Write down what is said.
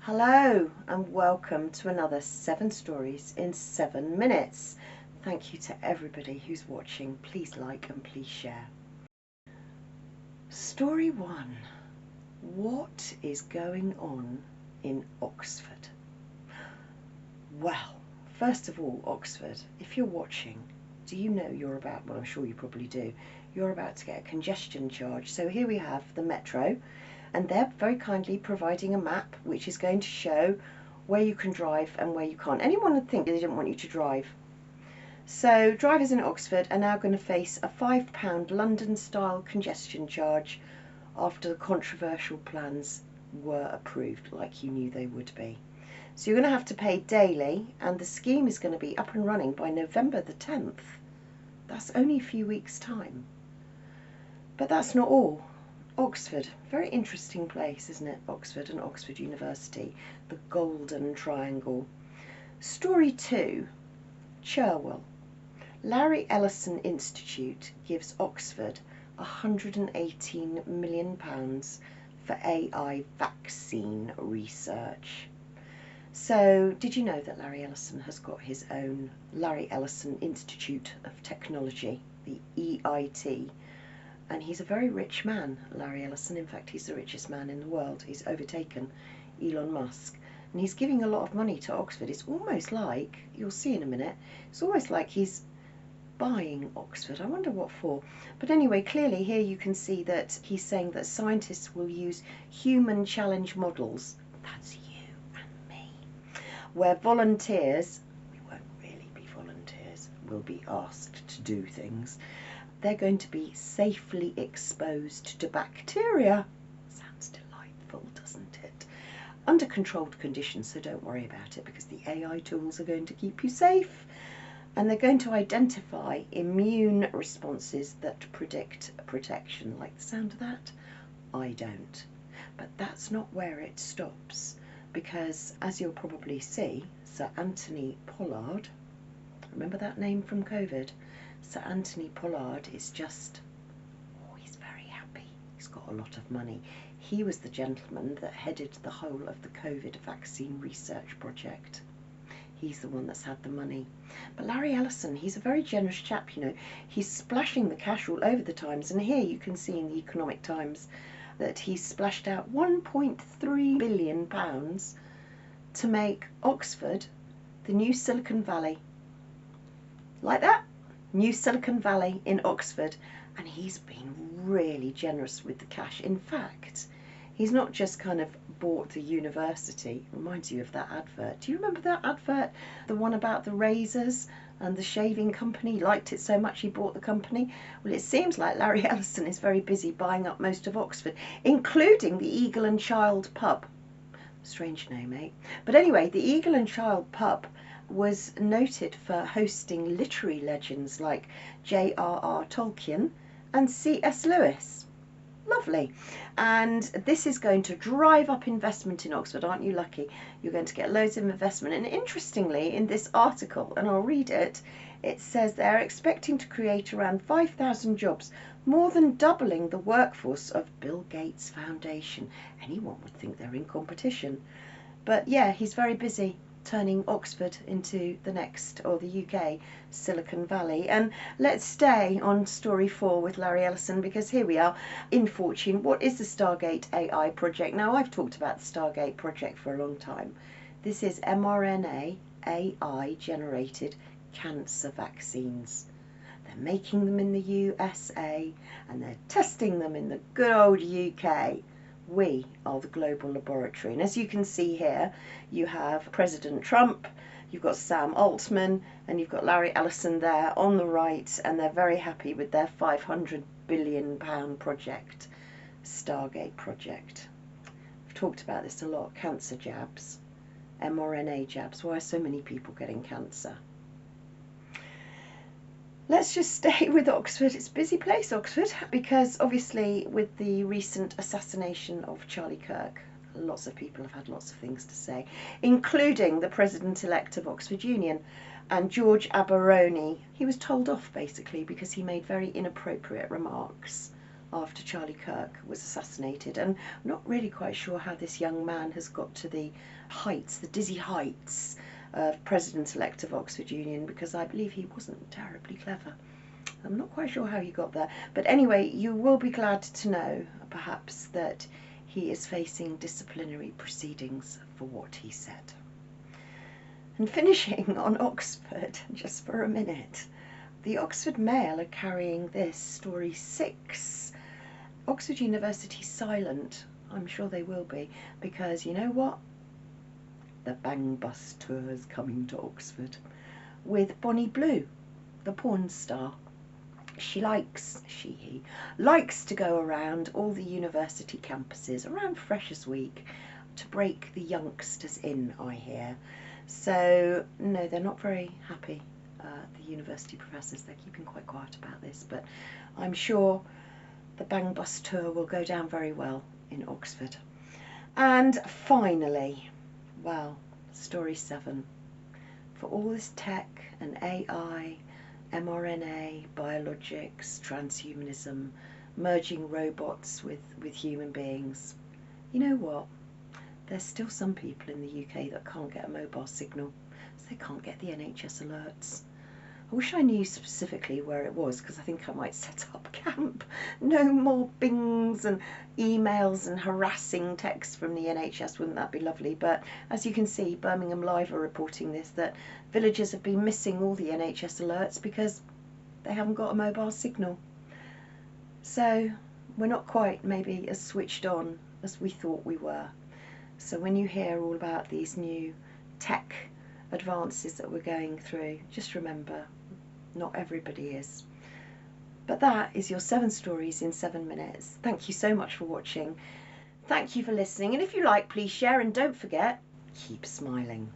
Hello and welcome to another 7 stories in 7 minutes. Thank you to everybody who's watching. Please like and please share. Story 1. What is going on in Oxford? Well, first of all, Oxford, if you're watching, do you know well, I'm sure you probably do, you're about to get a congestion charge. So here we have the metro, and they're very kindly providing a map which is going to show where you can drive and where you can't. Anyone would think they didn't want you to drive. So drivers in Oxford are now going to face a £5 London-style congestion charge after the controversial plans were approved, like you knew they would be. So you're going to have to pay daily, and the scheme is going to be up and running by November the 10th. That's only a few weeks' time. But that's not all. Oxford, very interesting place, isn't it? Oxford and Oxford University, the Golden Triangle. Story 2, Cherwell. Larry Ellison Institute gives Oxford £118 million for AI vaccine research. So, did you know that Larry Ellison has got his own Larry Ellison Institute of Technology, the EIT? And he's a very rich man, Larry Ellison. In fact, he's the richest man in the world. He's overtaken Elon Musk. And he's giving a lot of money to Oxford. It's almost like, you'll see in a minute, it's almost like he's buying Oxford. I wonder what for. But anyway, clearly here you can see that he's saying that scientists will use human challenge models. That's you and me. Where volunteers, we won't really be volunteers, will be asked to do things. They're going to be safely exposed to bacteria. Sounds delightful, doesn't it? Under controlled conditions, so don't worry about it, because the AI tools are going to keep you safe. And they're going to identify immune responses that predict protection. Like the sound of that? I don't. But that's not where it stops, because as you'll probably see, Sir Anthony Pollard, remember that name from COVID? Sir Anthony Pollard is just, he's very happy. He's got a lot of money. He was the gentleman that headed the whole of the COVID vaccine research project. He's the one that's had the money. But Larry Ellison, he's a very generous chap, you know. He's splashing the cash all over the Times. And here you can see in the Economic Times that he's splashed out £1.3 billion to make Oxford the new Silicon Valley. Like that? New Silicon Valley in Oxford, and he's been really generous with the cash. In fact, he's not just kind of bought the university. It reminds you of that advert. Do you remember that advert? The one about the razors and the shaving company. He liked it so much he bought the company. Well, it seems like Larry Ellison is very busy buying up most of Oxford, including the Eagle and Child pub. Strange name, eh? But anyway, the Eagle and Child pub was noted for hosting literary legends like J.R.R. Tolkien and C.S. Lewis. Lovely. And this is going to drive up investment in Oxford. Aren't you lucky? You're going to get loads of investment. And interestingly, in this article, and I'll read it, it says they're expecting to create around 5,000 jobs, more than doubling the workforce of Bill Gates Foundation. Anyone would think they're in competition. But yeah, he's very busy turning Oxford into the next, or the UK, Silicon Valley. And let's stay on story 4 with Larry Ellison, because here we are in Fortune. What is the Stargate AI project? Now, I've talked about the Stargate project for a long time. This is mRNA AI generated cancer vaccines. They're making them in the USA and they're testing them in the good old UK. We are the global laboratory. And as you can see here, you have President Trump, you've got Sam Altman, and you've got Larry Ellison there on the right, and they're very happy with their £500 billion project, Stargate project. I've talked about this a lot, cancer jabs, mRNA jabs. Why are so many people getting cancer? Let's just stay with Oxford. It's a busy place, Oxford, because obviously with the recent assassination of Charlie Kirk, lots of people have had lots of things to say, including the president-elect of Oxford Union and George Aberoni. He was told off basically because he made very inappropriate remarks after Charlie Kirk was assassinated, and I'm not really quite sure how this young man has got to the heights, the dizzy heights of President-elect of Oxford Union, because I believe he wasn't terribly clever. I'm not quite sure how he got there, but anyway, you will be glad to know, perhaps, that he is facing disciplinary proceedings for what he said. And finishing on Oxford, just for a minute, the Oxford Mail are carrying this, story 6, Oxford University silent. I'm sure they will be, because you know what? The Bang Bus tour is coming to Oxford with Bonnie Blue, the porn star. He likes to go around all the university campuses around Freshers Week to break the youngsters in, I hear. So no, they're not very happy, the university professors. They're keeping quite quiet about this, but I'm sure the Bang Bus tour will go down very well in Oxford. And finally, well, story 7. For all this tech and AI, mRNA, biologics, transhumanism, merging robots with human beings, you know what? There's still some people in the UK that can't get a mobile signal, so they can't get the NHS alerts. I wish I knew specifically where it was, because I think I might set up camp. No more bings and emails and harassing texts from the NHS. Wouldn't that be lovely? But as you can see, Birmingham Live are reporting this, that villagers have been missing all the NHS alerts because they haven't got a mobile signal. So we're not quite maybe as switched on as we thought we were. So when you hear all about these new tech advances that we're going through, just remember, not everybody is. But that is your 7 stories in 7 minutes. Thank you so much for watching. Thank you for listening. And if you like, please share, and don't forget, keep smiling.